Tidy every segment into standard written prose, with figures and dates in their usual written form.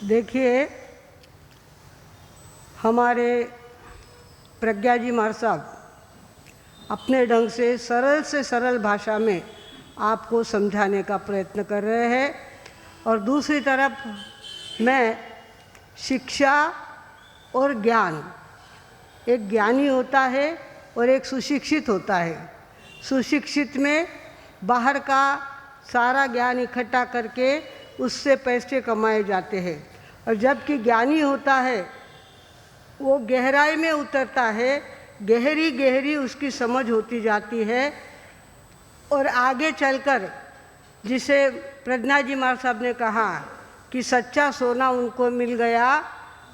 देखिए, हमारे प्रज्ञा जी महाराज साहब अपने ढंग से सरल भाषा में आपको समझाने का प्रयत्न कर रहे हैं, और दूसरी तरफ मैं शिक्षा और ज्ञान, एक ज्ञानी होता है और एक सुशिक्षित होता है। सुशिक्षित में बाहर का सारा ज्ञान इकट्ठा करके उससे पैसे कमाए जाते हैं, और जबकि ज्ञानी होता है वो गहराई में उतरता है, गहरी गहरी उसकी समझ होती जाती है, और आगे चलकर जिसे प्रज्ञा जी महाराज साहब ने कहा कि सच्चा सोना उनको मिल गया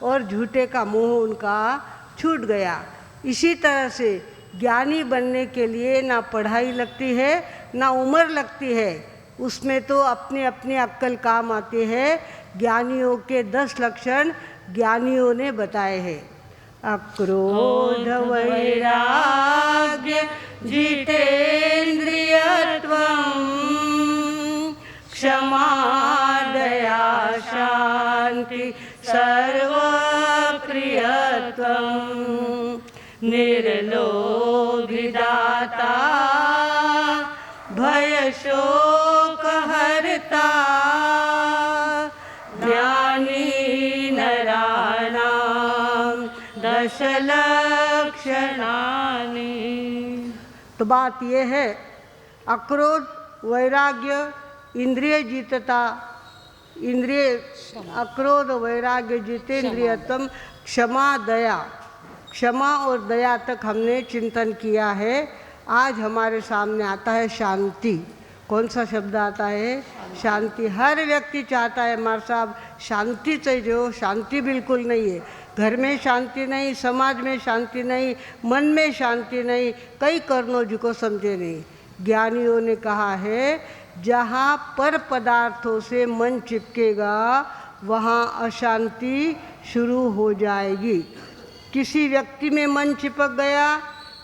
और झूठे का मोह उनका छूट गया। इसी तरह से ज्ञानी बनने के लिए ना पढ़ाई लगती है ना उम्र लगती है, उसमें तो अपनी अपनी अक्ल काम आती है। ज्ञानियों के 10 लक्षण ज्ञानियों ने बताए हैं। अक्रोध वैराग्य जितेन्द्रियत्वम् क्षमा दया शांति सर्वप्रियत्वम् निर्लोभिदाता भय शोक हरता ज्ञानी नराणां दश लक्षणानि। तो बात यह है, अक्रोध वैराग्य इंद्रिय जीतता, इंद्रिय अक्रोध वैराग्य जितेन्द्रियत्वम् क्षमा दया, क्षमा और दया तक हमने चिंतन किया है। आज हमारे सामने आता है शांति। कौन सा शब्द आता है? शांति। हर व्यक्ति चाहता है हमारे साहब शांति चाहिए, हो शांति बिल्कुल नहीं है। घर में शांति नहीं, समाज में शांति नहीं, मन में शांति नहीं, कई कारणों जिको समझे नहीं। ज्ञानियों ने कहा है जहाँ पर पदार्थों से मन चिपकेगा वहाँ अशांति शुरू हो जाएगी। किसी व्यक्ति में मन चिपक गया,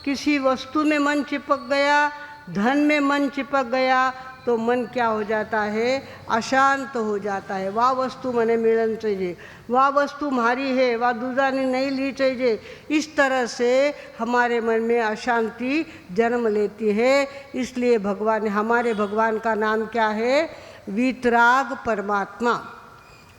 किसी वस्तु में मन चिपक गया, धन में मन चिपक गया, तो मन क्या हो जाता है? अशांत हो जाता है। वह वस्तु मने मिलन चाहिए, वह वस्तु हमारी है, वह दूसरा ने नहीं ली चाहिए। इस तरह से हमारे मन में अशांति जन्म लेती है। इसलिए भगवान, हमारे भगवान का नाम क्या है? वीतराग परमात्मा।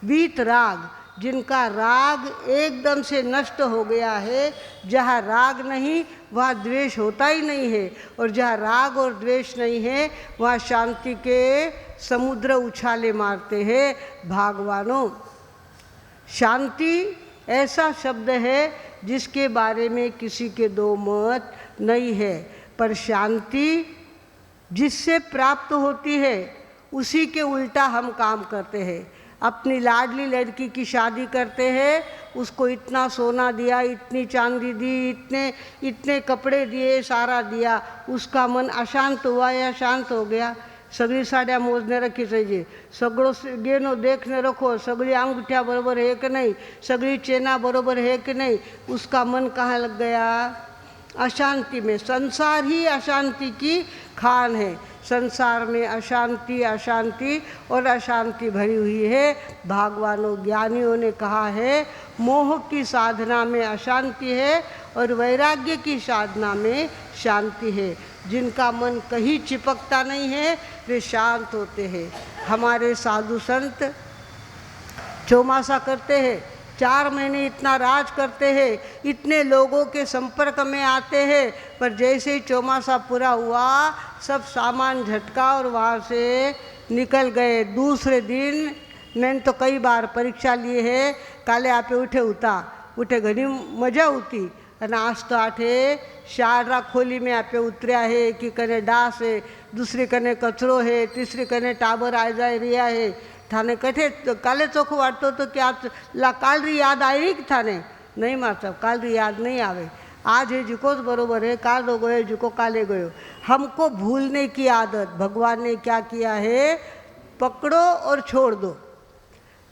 वीतराग, जिनका राग एकदम से नष्ट हो गया है। जहाँ राग नहीं वहाँ द्वेष होता ही नहीं है, और जहाँ राग और द्वेष नहीं है वहाँ शांति के समुद्र उछाले मारते हैं। भगवानों, शांति ऐसा शब्द है जिसके बारे में किसी के दो मत नहीं है, पर शांति जिससे प्राप्त होती है उसी के उल्टा हम काम करते हैं। अपनी लाडली लड़की की शादी करते हैं, उसको इतना सोना दिया, इतनी चांदी दी, इतने कपड़े दिए, सारा दिया, उसका मन अशांत हुआ या शांत हो गया? सगळी साड्या मोजने रखी चाहिए, सगळं गेनो देखने रखो, सगळी अंगूठ्या बरोबर है कि नहीं, सगळी चेना बरोबर है कि नहीं, उसका मन कहाँ लग गया? अशांति में। संसार ही अशांति की खान है। संसार में अशांति अशांति और अशांति भरी हुई है। भगवानों, ज्ञानियों ने कहा है मोह की साधना में अशांति है और वैराग्य की साधना में शांति है। जिनका मन कहीं चिपकता नहीं है वे शांत होते हैं। हमारे साधु संत चौमासा करते हैं, 4 महीने इतना राज करते हैं, इतने लोगों के संपर्क में आते हैं, पर जैसे ही चौमासा पूरा हुआ सब सामान झटका और वहाँ से निकल गए। दूसरे दिन मैंने तो कई बार परीक्षा ली है, काले आपे उठे घनी मजा होती, અને आज तो आठे शाळा खोली में आपे उतर्या है कि कने डास है, दूसरी कने कचरो है, तीसरी कने टाबर आ जाए रिया है। थाने कठे काले चोखो वाटतो तो कि आप काल री याद आई कि थाने नहीं मार साहब, काल री याद नहीं आवे। आज है जिको बरोबर है, काल हो गए जिको काले गयो। हमको भूलने की आदत भगवान ने क्या किया है? पकड़ो और छोड़ दो।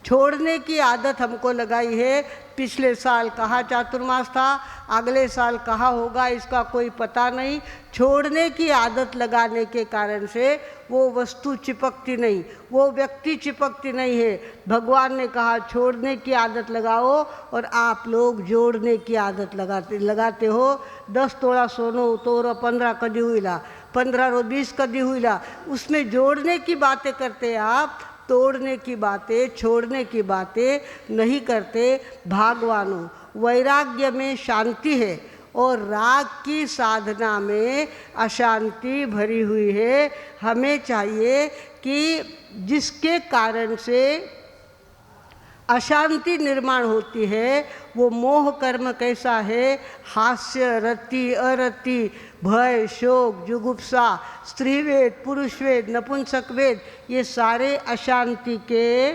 छोड़ने की आदत हमको लगाई है, पिछले साल कहाँ चातुर्मास था, अगले साल कहाँ होगा, इसका कोई पता नहीं। छोड़ने की आदत लगाने के कारण से वो वस्तु चिपकती नहीं, वो व्यक्ति चिपकती नहीं है। भगवान ने कहा छोड़ने की आदत लगाओ, और आप लोग जोड़ने की आदत लगाते हो। 10 तोड़ा सोनो तोड़ 15 कदी हुईला, 15 रो 20 कदी हुईला, उसमें जोड़ने की बातें करते आप, तोड़ने की बातें, छोड़ने की बातें नहीं करते। भागवानों, वैराग्य में शांति है और राग की साधना में अशांति भरी हुई है। हमें चाहिए कि जिसके कारण से अशांति निर्माण होती है वो मोह कर्म कैसा है, हास्य, रति, अरति, भय, शोक, जुगुप्सा, स्त्रीवेद, पुरुषवेद, नपुंसकवेद, ये सारे अशांति के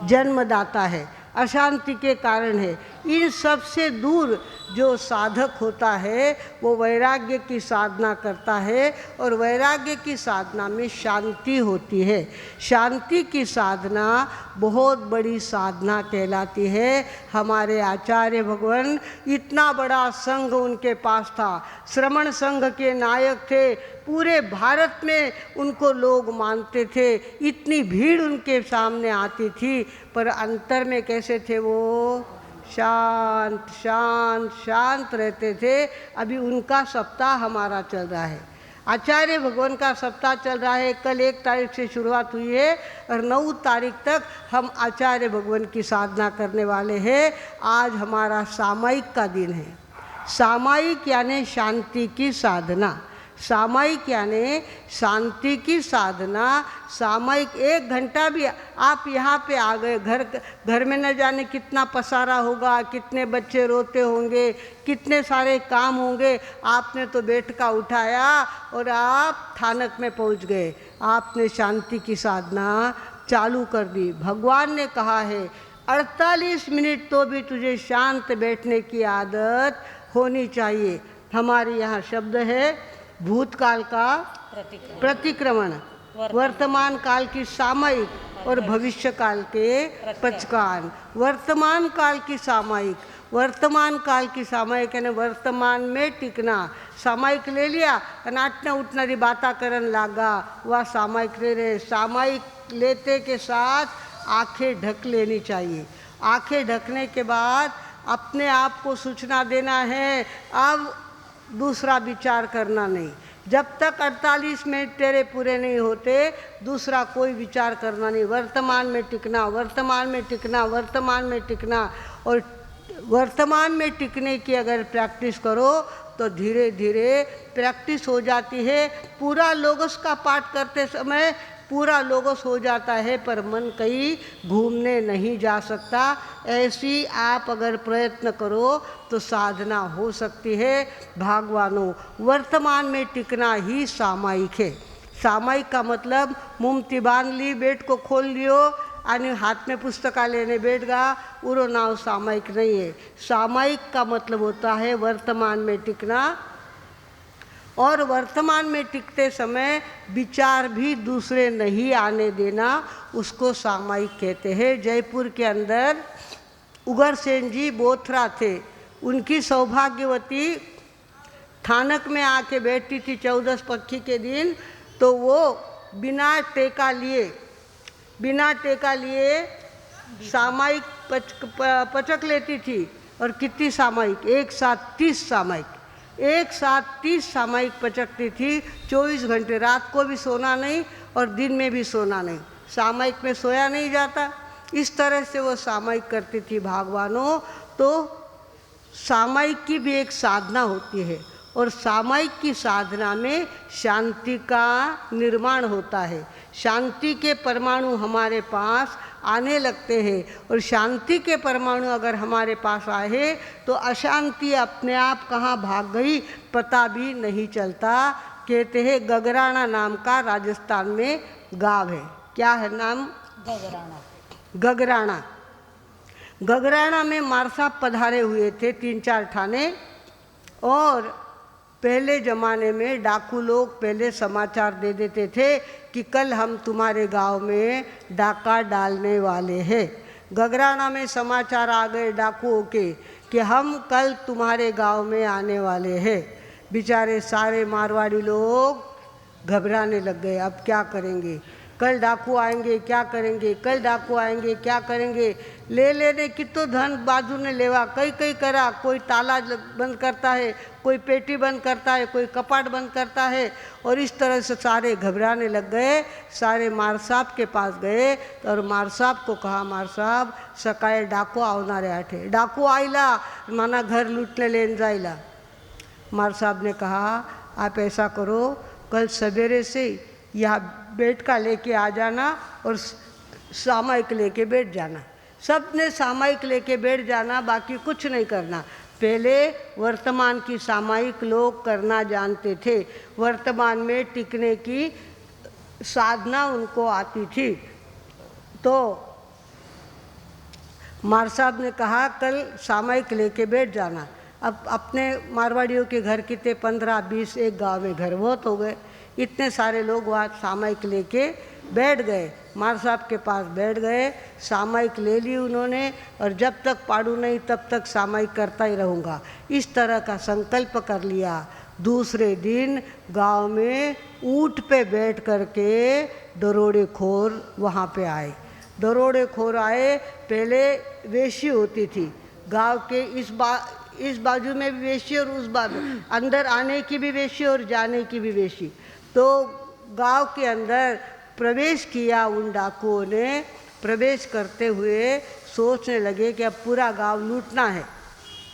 जन्मदाता है, अशांति के कारण है। इन सब से दूर जो साधक होता है वो वैराग्य की साधना करता है, और वैराग्य की साधना में शांति होती है। शांति की साधना बहुत बड़ी साधना कहलाती है। हमारे आचार्य भगवान, इतना बड़ा संघ उनके पास था, श्रमण संघ के नायक थे, पूरे भारत में उनको लोग मानते थे, इतनी भीड़ उनके सामने आती थी, पर अंतर में कैसे थे वो? शांत शांत शांत रहते थे। अभी उनका सप्ताह हमारा चल रहा है, आचार्य भगवान का सप्ताह चल रहा है। कल 1 तारीख से शुरुआत हुई है और 9 तारीख तक हम आचार्य भगवान की साधना करने वाले हैं। आज हमारा सामायिक का दिन है। सामायिक यानी शांति की साधना, सामायिक यानी शांति की साधना। सामायिक 1 घंटा भी आप यहाँ पे आ गए, घर में न जाने कितना पसारा होगा, कितने बच्चे रोते होंगे, कितने सारे काम होंगे, आपने तो बैठका उठाया और आप थानक में पहुँच गए। आपने शांति की साधना चालू कर दी। भगवान ने कहा है 48 मिनट तो भी तुझे शांत बैठने की आदत होनी चाहिए। हमारे यहाँ शब्द है भूतकाल का प्रतिक्रमण, वर्तमान काल की सामायिक और भविष्य काल के पचकान। वर्तमान काल की सामायिक, वर्तमान काल की सामायिक यानी वर्तमान में टिकना। सामायिक ले लिया, नाटना उठना री बाता करन लागा, वह सामायिक ले रहे। सामायिक लेते के साथ आंखें ढक लेनी चाहिए। आंखें ढकने के बाद अपने आप को सूचना देना है, अब दूसरा विचार करना नहीं। जब तक 48 मिनट तेरे पूरे नहीं होते दूसरा कोई विचार करना नहीं। वर्तमान में टिकना, वर्तमान में टिकना, वर्तमान में टिकना। और वर्तमान में टिकने की अगर प्रैक्टिस करो तो धीरे धीरे प्रैक्टिस हो जाती है। पूरा लोगोस का पाठ करते समय पूरा लोगोस हो जाता है, पर मन कहीं घूमने नहीं जा सकता। ऐसी आप अगर प्रयत्न करो तो साधना हो सकती है। भागवानों, वर्तमान में टिकना ही सामायिक है। सामायिक का मतलब मुमती बांध ली, बेट को खोल लियो आणि हाथ में पुस्तका लेने बैठ गया, उरो नाव सामायिक नहीं है। सामायिक का मतलब होता है वर्तमान में टिकना, और वर्तमान में टिकते समय विचार भी दूसरे नहीं आने देना, उसको सामायिक कहते हैं। जयपुर के अंदर उग्रसेन जी बोथरा थे, उनकी सौभाग्यवती थानक में आके बैठती थी 14 पक्खी के दिन, तो वो बिना टेका लिए सामायिक पचक लेती थी। और कितनी सामायिक? एक साथ 30 सामायिक, एक साथ 30 सामायिक पचकती थी। 24 घंटे, रात को भी सोना नहीं और दिन में भी सोना नहीं। सामायिक में सोया नहीं जाता, इस तरह से वो सामायिक करती थी। भागवानों, तो सामायिक की भी एक साधना होती है, और सामायिक की साधना में शांति का निर्माण होता है। शांति के परमाणु हमारे पास आने लगते हैं, और शांति के परमाणु अगर हमारे पास आए तो अशांति अपने आप कहाँ भाग गई पता भी नहीं चलता। कहते हैं गगराना नाम का राजस्थान में गांव है। क्या है नाम? गगराना। गगराना में मार साहब पधारे हुए थे 3-4 ठाने, और पहले ज़माने में डाकू लोग पहले समाचार दे देते थे कि कल हम तुम्हारे गांव में डाका डालने वाले हैं। गगराना में समाचार आ गए डाकुओं के कि हम कल तुम्हारे गांव में आने वाले हैं। बेचारे सारे मारवाड़ी लोग घबराने लग गए, अब क्या करेंगे, कल डाकू आएंगे क्या करेंगे, कल डाकू आएंगे क्या करेंगे। ले लेने की तो धन बाजू ने लेवा, कई कई करा, कोई ताला बंद करता है, कोई पेटी बंद करता है, कोई कपाट बंद करता है, और इस तरह से सारे घबराने लग गए। सारे मार साहब के पास गए और मार साहब को कहा, मार साहब सकाळी डाकू आवणारे आठे, डाकू आईला माना घर लूटने लेन जाइला। मार साहब ने कहा, आप ऐसा करो, कल सवेरे से यहाँ बेट का लेके आ जाना और सामायिक लेके बैठ जाना। सब ने सामायिक लेके बैठ जाना, बाकी कुछ नहीं करना। पहले वर्तमान की सामायिक लोग करना जानते थे, वर्तमान में टिकने की साधना उनको आती थी। तो मार साहब ने कहा, कल सामायिक लेके बैठ जाना। अब अपने मारवाड़ियों के घर कितने 15-20 एक गांव में घर बहुत हो गए, इतने सारे लोग वहाँ सामायिक लेके बैठ गए। मार साहब के पास बैठ गए, सामायिक ले ली उन्होंने, और जब तक पाड़ू नहीं तब तक सामायिक करता ही रहूँगा, इस तरह का संकल्प कर लिया। दूसरे दिन गांव में ऊँट पे बैठ करके दरोड़े खोर वहाँ पे आए। दरोड़े खोर आए, पहले वेशी होती थी गांव के, इस बाजू में भी वेशी और उस बाजू, अंदर आने की भी वेशी और जाने की भी वेशी। तो गांव के अंदर प्रवेश किया उन डाकुओं ने। प्रवेश करते हुए सोचने लगे कि अब पूरा गांव लूटना है,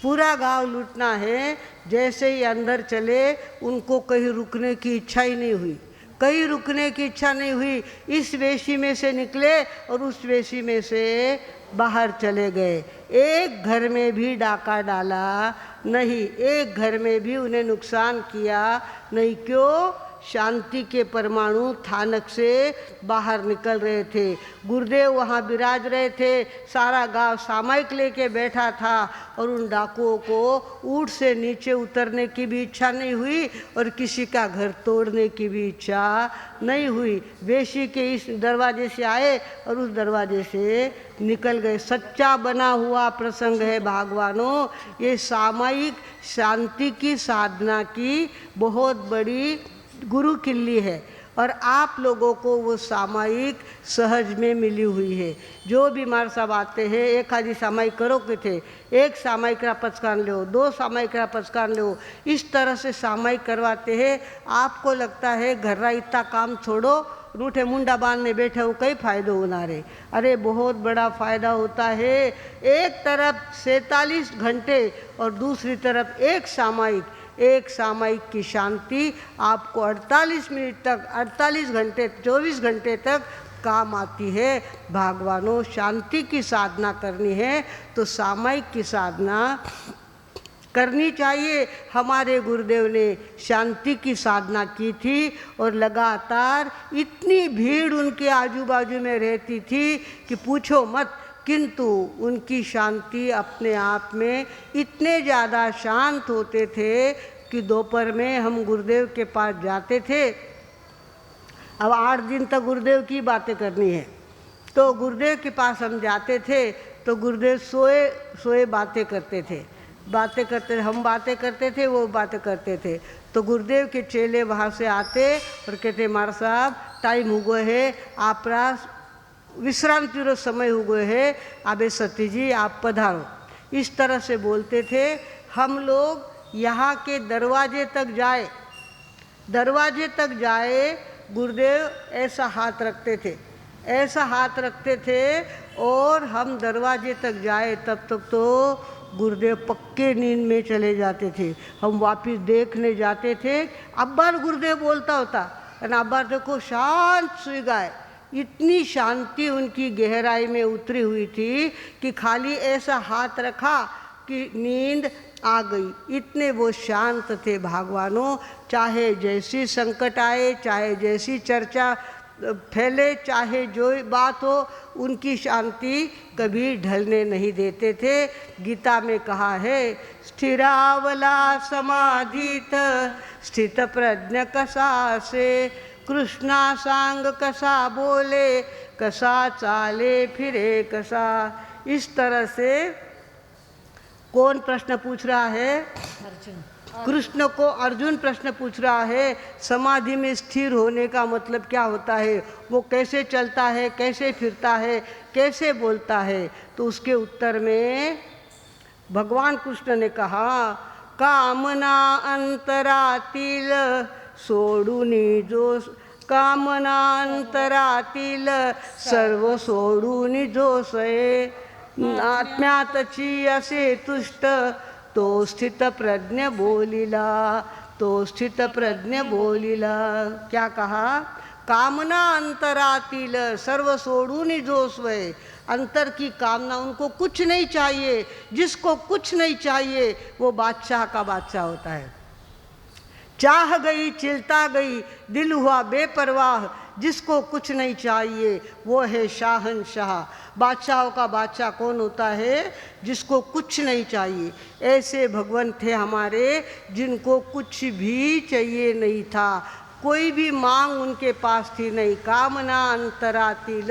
पूरा गांव लूटना है। जैसे ही अंदर चले, उनको कहीं रुकने की इच्छा ही नहीं हुई, कहीं रुकने की इच्छा नहीं हुई। इस वेशी में से निकले और उस वेशी में से बाहर चले गए। एक घर में भी डाका डाला नहीं, एक घर में भी उन्हें नुकसान किया नहीं। क्यों? शांति के परमाणु थानक से बाहर निकल रहे थे। गुरुदेव वहाँ विराज रहे थे, सारा गांव सामायिक लेके बैठा था, और उन डाकुओं को ऊँट से नीचे उतरने की भी इच्छा नहीं हुई और किसी का घर तोड़ने की भी इच्छा नहीं हुई। वेशी के इस दरवाजे से आए और उस दरवाजे से निकल गए। सच्चा बना हुआ प्रसंग है भागवानों, ये सामायिक शांति की साधना की बहुत बड़ी गुरु किल्ली है, और आप लोगों को वो सामायिक सहज में मिली हुई है। जो बीमार सब आते हैं, एक आधी सामायिक करो के थे, एक सामायिक रा पचकान लो, 2 सामायिक रा पचकान लो, इस तरह से सामायिक करवाते हैं। आपको लगता है घर रा इतना काम छोड़ो, रूठे मुंडा बांधने बैठे हो, कई फायदो होना रे। अरे बहुत बड़ा फ़ायदा होता है। एक तरफ 47 घंटे और दूसरी तरफ एक सामायिक की शांति आपको 48 मिनट तक, 48 घंटे, 24 घंटे तक काम आती है। भगवानों, शांति की साधना करनी है तो सामायिक की साधना करनी चाहिए। हमारे गुरुदेव ने शांति की साधना की थी और लगातार इतनी भीड़ उनके आजू बाजू में रहती थी कि पूछो मत, किंतु उनकी शांति अपने आप में इतने ज़्यादा शांत होते थे कि दोपहर में हम गुरुदेव के पास जाते थे। अब 8 दिन तक गुरुदेव की बातें करनी है, तो गुरुदेव के पास हम जाते थे तो गुरुदेव सोए बातें करते थे, हम बातें करते थे, वो बातें करते थे। तो गुरुदेव के चेले वहाँ से आते और कहते, मार साहब टाइम हो गए है, आपरा विश्रांति रो समय हो गए है, आबे सती जी आप पधारो। इस तरह से बोलते थे। हम लोग यहाँ के दरवाजे तक जाए, गुरुदेव ऐसा हाथ रखते थे और हम दरवाजे तक जाए तब तक तो गुरुदेव पक्के नींद में चले जाते थे। हम वापस देखने जाते थे, अब्बार गुरुदेव बोलता होता, अब्बार देखो शांत सुई गए। इतनी शांति उनकी गहराई में उतरी हुई थी कि खाली ऐसा हाथ रखा कि नींद आ गई। इतने वो शांत थे भगवानों। चाहे जैसी संकट आए, चाहे जैसी चर्चा फैले, चाहे जो बात हो, उनकी शांति कभी ढलने नहीं देते थे। गीता में कहा है, स्थिरावला समाधित स्थित प्रज्ञ कसा से, कृष्णा सांग कसा बोले कसा चाले फिरे कसा। इस तरह से कौन प्रश्न पूछ रहा है? अर्जुन। कृष्ण को अर्जुन प्रश्न पूछ रहा है, समाधि में स्थिर होने का मतलब क्या होता है, वो कैसे चलता है, कैसे फिरता है, कैसे बोलता है। तो उसके उत्तर में भगवान कृष्ण ने कहा, कामना अंतरातील सोडूनी जो, कामना अंतरातील सर्व सोडूनी जो सये, आत्म्यातची असे तुष्ट तो स्थित प्रज्ञ बोलिला, तो स्थित प्रज्ञ बोलिला। क्या कहा? कामना अंतरातील सर्व सोडूनी जो स्वय, अंतर की कामना, उनको कुछ नहीं चाहिए। जिसको कुछ नहीं चाहिए वो बादशाह का बादशाह होता है। चाह गई चिलता गई दिल हुआ बेपरवाह, जिसको कुछ नहीं चाहिए वो है शाहनशाह। बादशाहों का बादशाह कौन होता है? जिसको कुछ नहीं चाहिए। ऐसे भगवान थे हमारे जिनको कुछ भी चाहिए नहीं था, कोई भी मांग उनके पास थी नहीं। कामना अंतरातील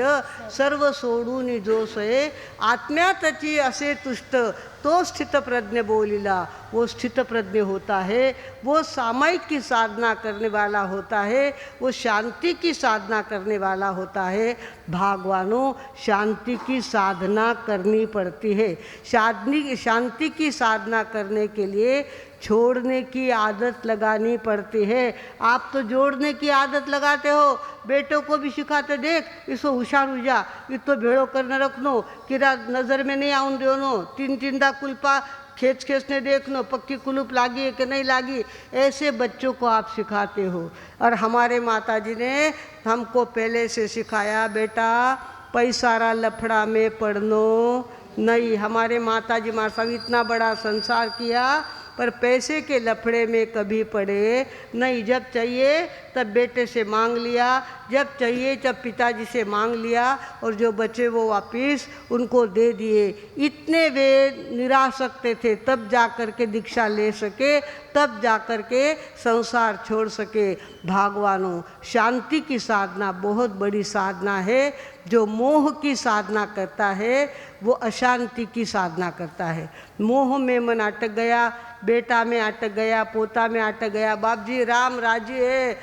सर्व सोडून जो सोये, आत्म्यातची असे तुष्ट तो स्थित प्रज्ञ बोलिला। वो स्थित प्रज्ञ होता है, वो सामायिक की साधना करने वाला होता है, वो शांति की साधना करने वाला होता है। भागवानों, शांति की साधना करनी पड़ती है। शांति की साधना करने के लिए छोड़ने की आदत लगानी पड़ती है। आप तो जोड़ने की आदत लगाते हो, बेटों को भी सिखाते, देख इसको होशियार हो जा, ये तो भेड़ो करने रखनो, किरा नज़र में नहीं आउन देनो, तीन तीनदा कुल्पा खींचने देखनो पक्की कुलूप लागी है कि नहीं लागी। ऐसे बच्चों को आप सिखाते हो। और हमारे माताजी ने हमको पहले से सिखाया, बेटा पैसारा लफड़ा में पढ़नो नहीं। हमारे माताजी माँ साहब इतना बड़ा संसार किया पर पैसे के लफड़े में कभी पड़े नहीं। जब चाहिए तब बेटे से मांग लिया, जब चाहिए तब पिताजी से मांग लिया, और जो बचे वो वापिस उनको दे दिए। इतने वे निरासक्ते थे, तब जा कर के दीक्षा ले सके, तब जा कर के संसार छोड़ सके। भागवानों, शांति की साधना बहुत बड़ी साधना है। जो मोह की साधना करता है वो अशांति की साधना करता है। मोह में मन अटक गया, बेटा में अटक गया, पोता में अटक गया। बाप जी राम राजी है,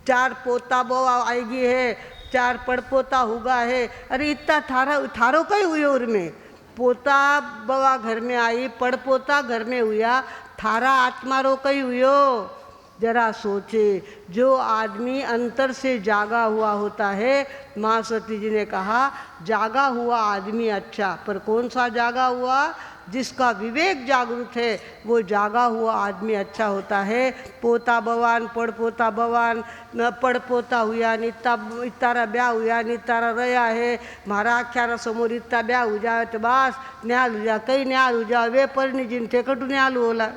4 पोता बवा आएगी है, 4 पड़पोता हुआ है। अरे इतना थारो कई हुए और में पोता बवा घर में आई, पड़पोता घर में हुआ, थारा आत्मा रो कई हुयो। जरा सोचे, जो आदमी अंतर से जागा हुआ होता है, माँ सती जी ने कहा जागा हुआ आदमी अच्छा, पर कौन सा जागा हुआ? जिसका विवेक जागरूक है वो जागा हुआ आदमी अच्छा होता है। पोता बवान पड़पोता बवान न पड़पोता हुआ इतारा ब्याह हुआ नितारा रहा है, मारा आख्यारा समोर इतना ब्याह हो जाए तो बस न्याल हो जा, कई न्याल हो जा, वे परनी जिन ठेकटू न्याल होला,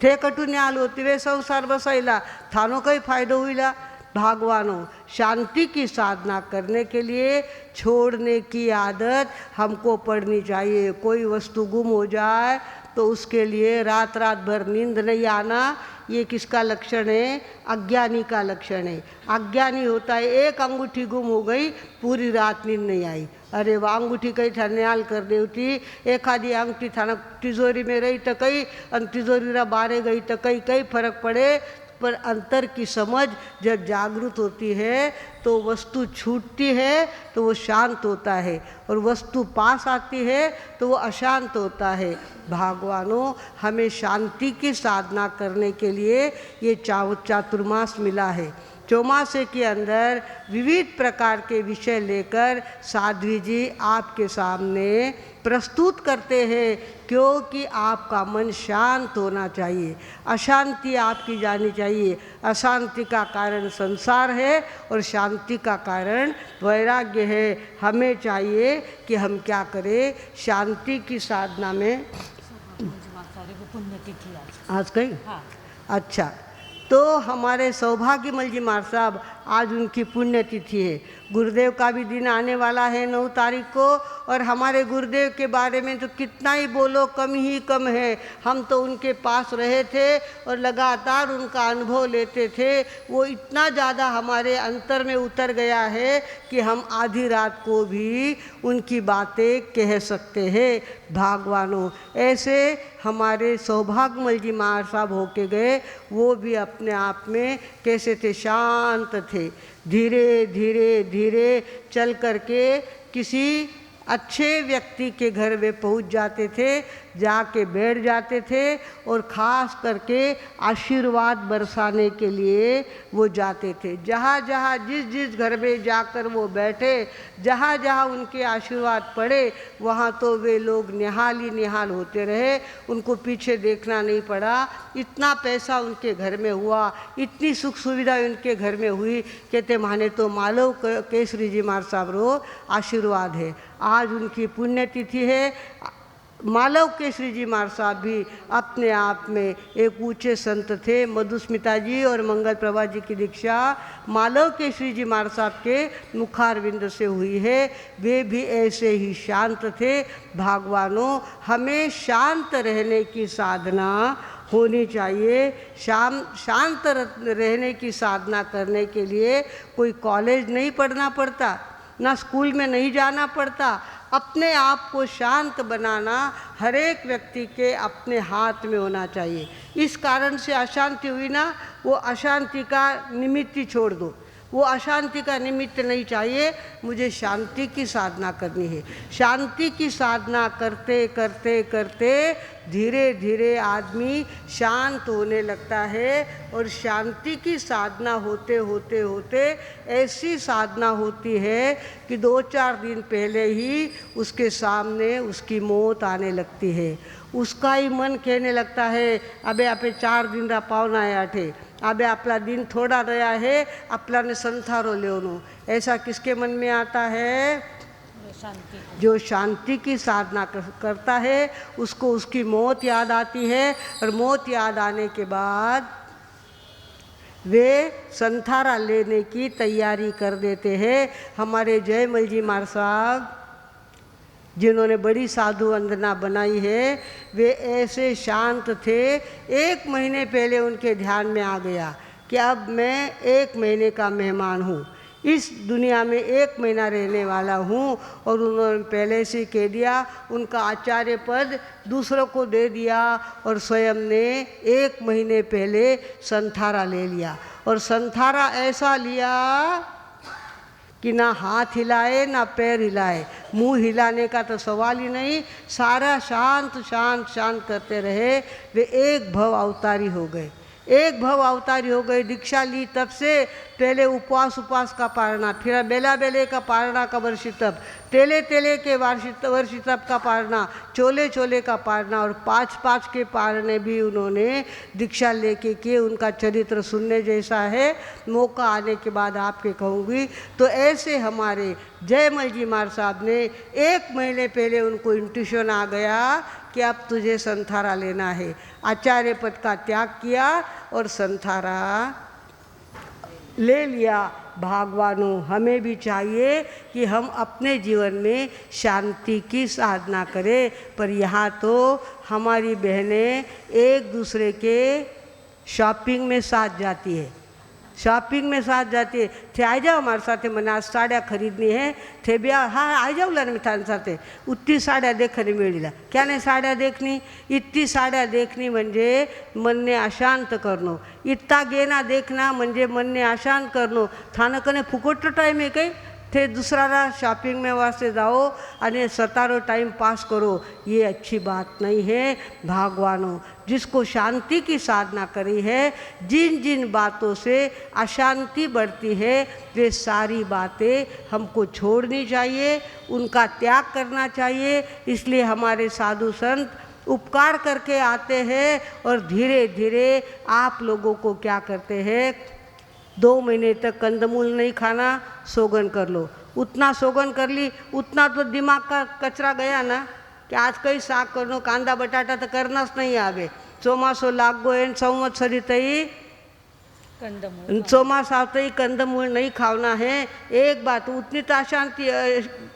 ठेकटू न्याल होती वे संसार बसाइला, थानो कई फायदो हुईला। भागवानों, शांति की साधना करने के लिए छोड़ने की आदत हमको पड़नी चाहिए। कोई वस्तु गुम हो जाए तो उसके लिए रात रात भर नींद नहीं आना, ये किसका लक्षण है? अज्ञानी का लक्षण है। अज्ञानी होता है, एक अंगूठी गुम हो गई, पूरी रात नींद नहीं आई। अरे वह अंगूठी कई था न्याल कर देती, एक आधी अंगूठी थाना तिजोरी में रही तो कई, तिजोरी रा बारे गई तो कई फर्क पड़े। पर अंतर की समझ जब जागृत होती है तो वस्तु छूटती है तो वो शांत होता है, और वस्तु पास आती है तो वो अशांत होता है। भागवानों, हमें शांति की साधना करने के लिए ये चातुर्मास मिला है। चौमासे के अंदर विविध प्रकार के विषय लेकर साध्वी जी आपके सामने प्रस्तुत करते हैं, क्योंकि आपका मन शांत होना चाहिए, अशांति आपकी जानी चाहिए। अशांति का कारण संसार है और शांति का कारण वैराग्य है। हमें चाहिए कि हम क्या करें? शांति की साधना में पुण्यतिथि आज कहीं? हाँ। अच्छा, तो हमारे सौभाग्यमल जी महाराज साहब आज उनकी पुण्यतिथि है। गुरुदेव का भी दिन आने वाला है 9 तारीख को, और हमारे गुरुदेव के बारे में तो कितना ही बोलो कम ही कम है। हम तो उनके पास रहे थे और लगातार उनका अनुभव लेते थे। वो इतना ज़्यादा हमारे अंतर में उतर गया है कि हम आधी रात को भी उनकी बातें कह सकते हैं। भगवानों, ऐसे हमारे सौभाग्यमल जी महाराज साहब होके गए, वो भी अपने आप में कैसे थे, शांत थे। धीरे धीरे धीरे चल करके किसी अच्छे व्यक्ति के घर वे पहुंच जाते थे, जाके बैठ जाते थे और ख़ास करके आशीर्वाद बरसाने के लिए वो जाते थे। जहाँ जहाँ जिस जिस घर में जाकर वो बैठे, जहाँ जहाँ उनके आशीर्वाद पड़े, वहाँ तो वे लोग निहाल ही निहाल होते रहे। उनको पीछे देखना नहीं पड़ा। इतना पैसा उनके घर में हुआ, इतनी सुख सुविधा उनके घर में हुई। कहते माने तो मालव केसरी जी महाराज साहब रो आशीर्वाद है। आज उनकी पुण्यतिथि है। मालव केसरी जी महाराज साहब भी अपने आप में एक ऊंचे संत थे। मधुस्मिता जी और मंगल प्रभा जी की दीक्षा मालव केसरी जी महाराज साहब के मुखारविंद से हुई है। वे भी ऐसे ही शांत थे। भगवानों, हमें शांत रहने की साधना होनी चाहिए। शांत रहने की साधना करने के लिए कोई कॉलेज नहीं पढ़ना पड़ता, ना स्कूल में नहीं जाना पड़ता। अपने आप को शांत बनाना हर एक व्यक्ति के अपने हाथ में होना चाहिए। इस कारण से अशांति हुई ना, वो अशांति का निमित्त ही छोड़ दो। वो अशांति का निमित्त नहीं चाहिए, मुझे शांति की साधना करनी है। शांति की साधना करते करते करते धीरे धीरे आदमी शांत होने लगता है। और शांति की साधना होते होते होते ऐसी साधना होती है कि 2-4 दिन पहले ही उसके सामने उसकी मौत आने लगती है। उसका ही मन कहने लगता है, अबे आपे 4 दिन रा पावना है आठे, अबे आपला दिन थोड़ा रहा है, अपला ने संथारो लेनो। ऐसा किसके मन में आता है? जो शांति की साधना करता है, उसको उसकी मौत याद आती है। और मौत याद आने के बाद वे संथारा लेने की तैयारी कर देते हैं। हमारे जयमल जी महाराज साहब, जिन्होंने बड़ी साधु वंदना बनाई है, वे ऐसे शांत थे। 1 महीने पहले उनके ध्यान में आ गया कि अब मैं 1 महीने का मेहमान हूँ, इस दुनिया में 1 महीना रहने वाला हूँ। और उन्होंने पहले से कह दिया, उनका आचार्य पद दूसरों को दे दिया और स्वयं ने 1 महीने पहले संथारा ले लिया। और संथारा ऐसा लिया कि ना हाथ हिलाए ना पैर हिलाए, मुंह हिलाने का तो सवाल ही नहीं। सारा शांत शांत शांत करते रहे। वे एक भव अवतारी हो गए, एक भव अवतारी हो गए। दीक्षा ली तब से पहले उपवास का पारना, फिर बेला बेले का पारना का वर्षितब, तेले तेले के वर्षितब का पारना, चोले चोले का पारना, और 5-5 के पारने भी उन्होंने दीक्षा लेके किए। उनका चरित्र सुनने जैसा है। मौका आने के बाद आपके कहूँगी। तो ऐसे हमारे जयमल जी महाराज साहब ने 1 महीने पहले उनको इंट्यूशन आ गया कि अब तुझे संथारा लेना है। आचार्य पद का त्याग किया और संथारा ले लिया। भगवानों, हमें भी चाहिए कि हम अपने जीवन में शांति की साधना करें। पर यहाँ तो हमारी बहनें एक दूसरे के शॉपिंग में साथ जाती है, शॉपिंग में साथ जाती है। थे आ जाओ हमारे साथ, मैंने आज साड़ियाँ खरीदनी है, थे ब्या हाँ आ जाओ ला मिठान साथ। उतनी साड़ियाँ देखने मिळीला, क्या नाही साड़ियाँ देखनी, इतनी साड़ियाँ देखनी म्हणजे मनने अशांत करणं, इतना गेना देखना म्हणजे मनने अशांत करणं। थानकने फुकट टाइम है कहीं, थे दूसरा शॉपिंग में वास्ते जाओ और सतारो टाइम पास करो, ये अच्छी बात नहीं है। भगवानों, जिसको शांति की साधना करी है, जिन जिन बातों से अशांति बढ़ती है, वे सारी बातें हमको छोड़नी चाहिए, उनका त्याग करना चाहिए। इसलिए हमारे साधु संत उपकार करके आते हैं और धीरे धीरे आप लोगों को क्या करते हैं, 2 महीने तक कंदमूल नहीं खाना, सोगन कर लो। उतना सोगन कर ली, उतना तो दिमाग का कचरा गया ना कि आज कई शाक करनो, कांदा बटाटा तो करनाच नहीं आवे। चोमासो लाग गो एन संवत्सरी तई चौमास आते ही कंदमूल नहीं खाना है। एक बात, उतनी तो अशांति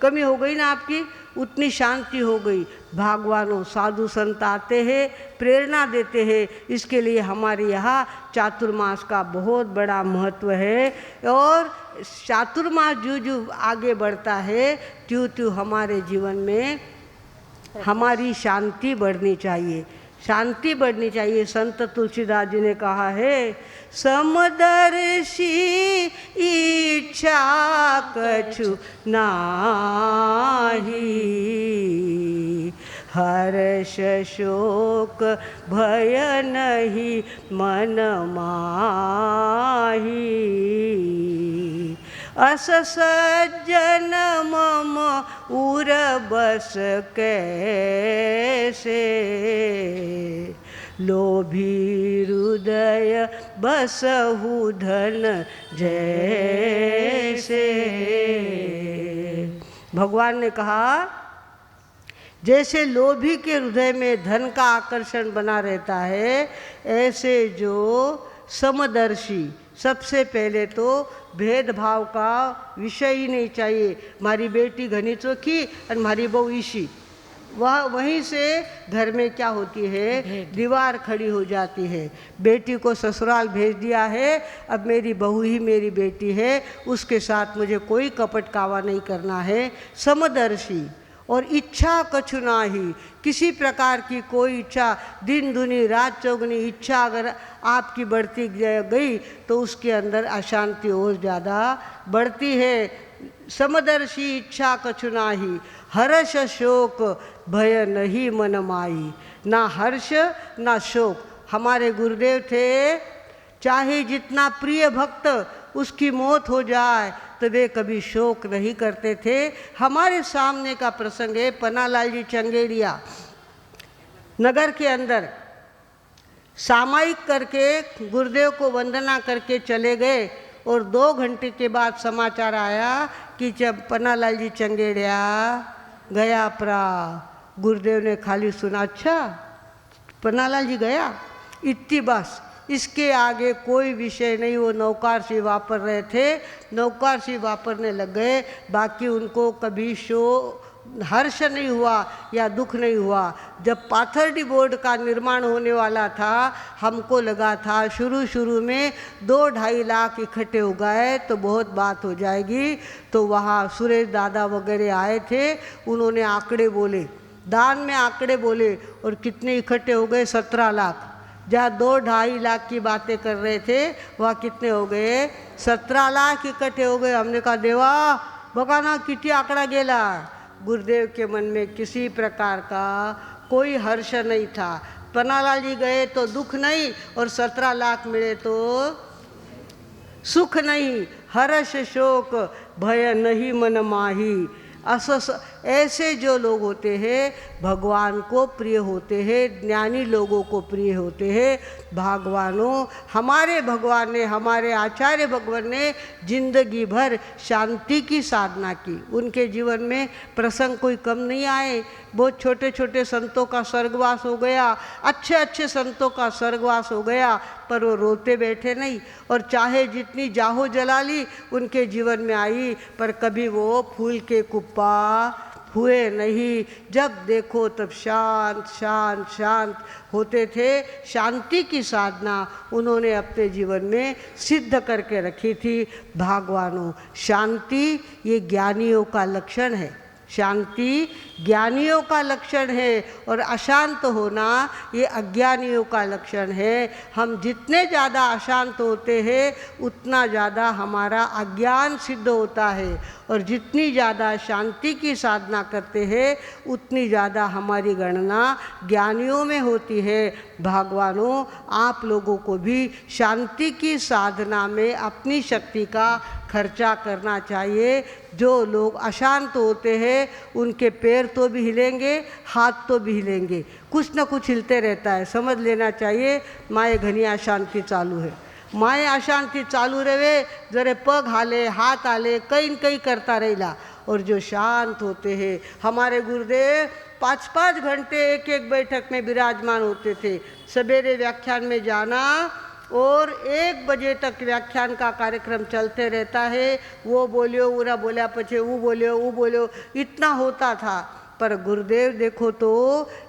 कमी हो गई ना आपकी, उतनी शांति हो गई। भगवानों साधु संत आते हैं, प्रेरणा देते हैं। इसके लिए हमारे यहाँ चातुर्मास का बहुत बड़ा महत्व है। और चातुर्मास जो आगे बढ़ता है त्यों त्यों हमारे जीवन में हमारी शांति बढ़नी चाहिए, शांति बढ़नी चाहिए। संत तुलसीदास जी ने कहा है, समदर्शी इच्छा कछु नाही, हर्ष शोक भय नहीं मन माही, अस सज्जन मम उर बस कैसे, लोभी हृदय बसहु धन जैसे। भगवान ने कहा, जैसे लोभी के हृदय में धन का आकर्षण बना रहता है, ऐसे जो समदर्शी, सबसे पहले तो भेदभाव का विषय ही नहीं चाहिए। हमारी बेटी घनी चोखी और हमारी बहू ईशी, वह वहीं से घर में क्या होती है, दीवार खड़ी हो जाती है। बेटी को ससुराल भेज दिया है, अब मेरी बहू ही मेरी बेटी है, उसके साथ मुझे कोई कपट कावा नहीं करना है। समदर्शी और इच्छा कछु नाही, किसी प्रकार की कोई इच्छा, दिन दुनी रात चौगुनी इच्छा अगर आपकी बढ़ती गई तो उसके अंदर अशांति और ज़्यादा बढ़ती है। समदर्शी इच्छा कछु नाही, हर्ष शोक भय नहीं मन माई, ना हर्ष ना शोक। हमारे गुरुदेव थे, चाहे जितना प्रिय भक्त उसकी मौत हो जाए तो वे कभी शोक नहीं करते थे। हमारे सामने का प्रसंग है, पन्नालाल जी चंगेड़िया नगर के अंदर सामायिक करके गुरुदेव को वंदना करके चले गए और 2 घंटे के बाद समाचार आया कि जब पन्नालाल जी चंगेड़िया गया परा। गुरुदेव ने खाली सुना, अच्छा पन्नालाल जी गया, इतनी बस, इसके आगे कोई विषय नहीं। वो नौकार से वापर रहे थे, नौकार से वापरने लग गए, बाकी उनको कभी हर्ष नहीं हुआ या दुख नहीं हुआ। जब पाथरडी बोर्ड का निर्माण होने वाला था, हमको लगा था शुरू में 2-2.5 लाख इकट्ठे हो गए तो बहुत बात हो जाएगी। तो वहाँ सुरेश दादा वगैरह आए थे, उन्होंने आंकड़े बोले, दान में आंकड़े बोले, और कितने इकट्ठे हो गए, 17 लाख। जहाँ 2-2.5 लाख की बातें कर रहे थे वहाँ कितने हो गए, 17 लाख इकट्ठे हो गए। हमने कहा, देवा बघा ना किती आंकड़ा गेला। गुरुदेव के मन में किसी प्रकार का कोई हर्ष नहीं था। पन्नालाल जी गए तो दुख नहीं, और 17 लाख मिले तो सुख नहीं। हर्ष शोक भय नहीं मन माही। ऐसे जो लोग होते हैं भगवान को प्रिय होते हैं, ज्ञानी लोगों को प्रिय होते हैं। भगवानों, हमारे भगवान ने, हमारे आचार्य भगवान ने जिंदगी भर शांति की साधना की। उनके जीवन में प्रसंग कोई कम नहीं आए। बहुत छोटे छोटे संतों का स्वर्गवास हो गया, अच्छे अच्छे संतों का स्वर्गवास हो गया, पर वो रोते बैठे नहीं। और चाहे जितनी जाहो जलाली उनके जीवन में आई, पर कभी वो फूल के कुप्पा हुए नहीं। जब देखो तब शांत शांत शांत होते थे। शांति की साधना उन्होंने अपने जीवन में सिद्ध करके रखी थी। भगवानों, शांति ये ज्ञानियों का लक्षण है, शांति ज्ञानियों का लक्षण है, और अशांत होना ये अज्ञानियों का लक्षण है। हम जितने ज़्यादा अशांत होते हैं उतना ज़्यादा हमारा अज्ञान सिद्ध होता है, और जितनी ज़्यादा शांति की साधना करते हैं उतनी ज़्यादा हमारी गणना ज्ञानियों में होती है। भगवानों, आप लोगों को भी शांति की साधना में अपनी शक्ति का खर्चा करना चाहिए। जो लोग अशांत होते हैं उनके पैर तो भी हिलेंगे, हाथ तो भी हिलेंगे, कुछ न कुछ हिलते रहता है। समझ लेना चाहिए माए घनी अशांति चालू है, माए अशांति चालू रहे, जरे पग हाले हाथ हाले कहीं न कहीं करता रहेला। और जो शांत होते हैं, हमारे गुरुदेव 5-5 घंटे एक बैठक में विराजमान होते थे। सवेरे व्याख्यान में जाना, और 1 बजे तक व्याख्यान का कार्यक्रम चलते रहता है। वो बोलियो उरा बोलिया पछे वो बोलियो इतना होता था। पर गुरुदेव देखो तो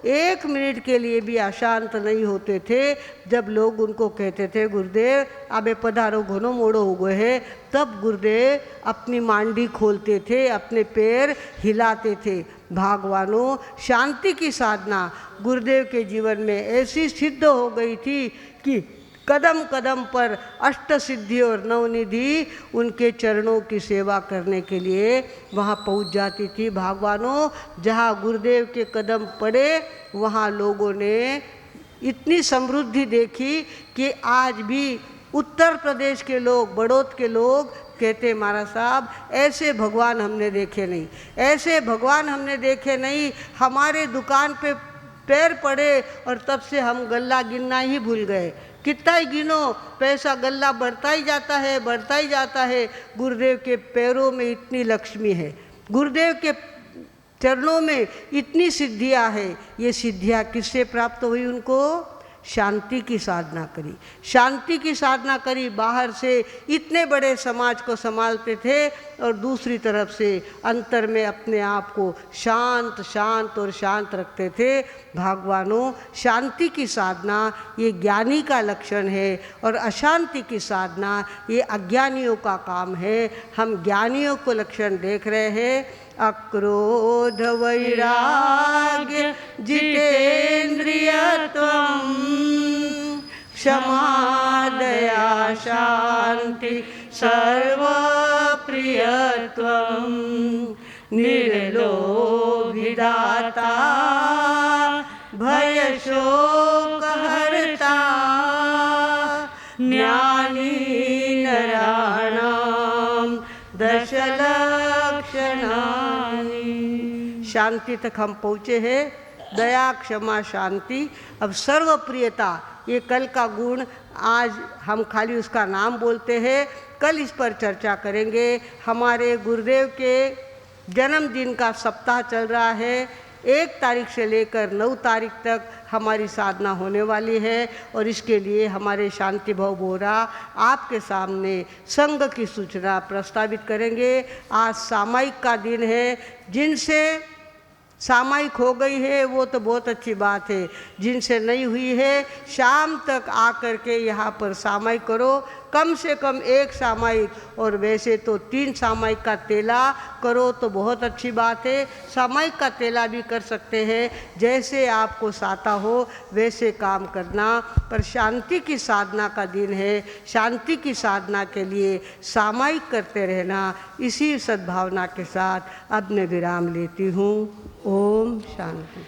1 मिनट के लिए भी अशांत नहीं होते थे। जब लोग उनको कहते थे गुरुदेव आबे पधारो घनो मोड़ो हो गए है, तब गुरुदेव अपनी मांडी खोलते थे, अपने पैर हिलाते थे। भगवानों, शांति की साधना गुरुदेव के जीवन में ऐसी सिद्ध हो गई थी कि कदम कदम पर अष्ट सिद्धि और नवनिधि उनके चरणों की सेवा करने के लिए वहाँ पहुँच जाती थी। भगवानों, जहाँ गुरुदेव के कदम पड़े वहाँ लोगों ने इतनी समृद्धि देखी कि आज भी उत्तर प्रदेश के लोग, बड़ौद के लोग कहते महाराज साहब ऐसे भगवान हमने देखे नहीं, ऐसे भगवान हमने देखे नहीं। हमारे दुकान पे पैर पड़े और तब से हम गल्ला गिनना ही भूल गए। कितना ही गिनो पैसा गल्ला बढ़ता ही जाता है, बढ़ता ही जाता है। गुरुदेव के पैरों में इतनी लक्ष्मी है, गुरुदेव के चरणों में इतनी सिद्धियां है। ये सिद्धियां किससे प्राप्त हुई उनको? शांति की साधना करी, शांति की साधना करी। बाहर से इतने बड़े समाज को संभालते थे और दूसरी तरफ से अंतर में अपने आप को शांत शांत और शांत रखते थे। भगवानों, शांति की साधना ये ज्ञानी का लक्षण है और अशांति की साधना ये अज्ञानियों का काम है। हम ज्ञानियों को लक्षण देख रहे हैं। अक्रोध वैराग्य जितेन्द्रियत्वं क्षमा दया शांति सर्वप्रियत्वं निर्लोभिदाता भय शोक हरता ज्ञानी नराणाम दशलक्षणानि। शांति तक हम पहुँचे हैं। दया क्षमा शांति। अब सर्वप्रियता ये कल का गुण, आज हम खाली उसका नाम बोलते हैं, कल इस पर चर्चा करेंगे। हमारे गुरुदेव के जन्मदिन का सप्ताह चल रहा है। 1 तारीख से लेकर 9 तारीख तक हमारी साधना होने वाली है और इसके लिए हमारे शांति भाव बोरा आपके सामने संघ की सूचना प्रस्तावित करेंगे। आज सामायिक का दिन है। जिनसे सामायिक हो गई है वो तो बहुत अच्छी बात है, जिनसे नहीं हुई है शाम तक आकर के यहाँ पर सामायिक करो। कम से कम 1 सामायिक, और वैसे तो 3 सामायिक का तेला करो तो बहुत अच्छी बात है। सामायिक का तेला भी कर सकते हैं, जैसे आपको साता हो वैसे काम करना। पर शांति की साधना का दिन है, शांति की साधना के लिए सामायिक करते रहना। इसी सद्भावना के साथ अब मैं विराम लेती हूँ। ओम शांति।